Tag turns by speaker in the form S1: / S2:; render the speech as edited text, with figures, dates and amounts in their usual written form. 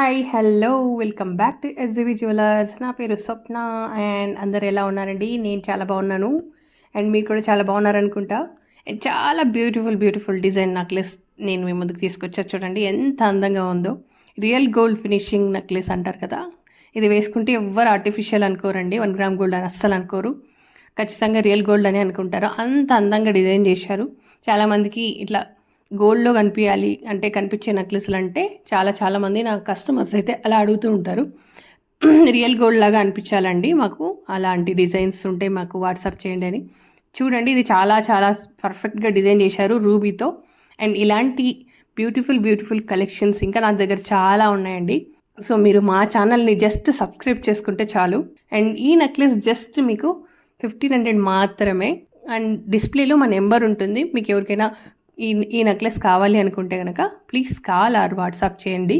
S1: Hi hello welcome back to SGV jewellers. నా పేరు స్వప్న and అందరు ఎలా ఉన్నారండి? నేను చాలా బాగున్నాను అండ్ మీరు కూడా చాలా బాగున్నారనుకుంటా. అండ్ చాలా బ్యూటిఫుల్ డిజైన్ నెక్లెస్ నేను మీ ముందుకు తీసుకొచ్చా. చూడండి ఎంత అందంగా ఉందో. రియల్ గోల్డ్ ఫినిషింగ్ నెక్లెస్ అంటారు కదా, ఇది వేసుకుంటే ఎవ్వరు ఆర్టిఫిషియల్ అనుకోరండి. 1 గ్రామ్ గోల్డ్ అని అస్సలు అనుకోరు, ఖచ్చితంగా రియల్ గోల్డ్ అని అనుకుంటారు. అంత అందంగా డిజైన్ చేశారు. చాలామందికి ఇట్లా గోల్డ్లో కనిపించాలి అంటే, కనిపించే నెక్లెస్లు అంటే చాలామంది నా కస్టమర్స్ అయితే అలా అడుగుతూ ఉంటారు. రియల్ గోల్డ్ లాగా అనిపించాలండి మాకు, అలాంటి డిజైన్స్ ఉంటే మాకు వాట్సాప్ చేయండి అని. చూడండి, ఇది చాలా పర్ఫెక్ట్గా డిజైన్ చేశారు రూబీతో. అండ్ ఇలాంటి బ్యూటిఫుల్ కలెక్షన్స్ ఇంకా నా దగ్గర చాలా ఉన్నాయండి. సో మీరు మా ఛానల్ని జస్ట్ సబ్స్క్రైబ్ చేసుకుంటే చాలు. అండ్ ఈ నెక్లెస్ జస్ట్ మీకు 1500 మాత్రమే. అండ్ డిస్ప్లేలో మా నెంబర్ ఉంటుంది. మీకు ఎవరికైనా ఈ నెక్లెస్ కావాలి అనుకుంటే కనుక ప్లీజ్ కాల్ ఆర్ వాట్సాప్ చేయండి.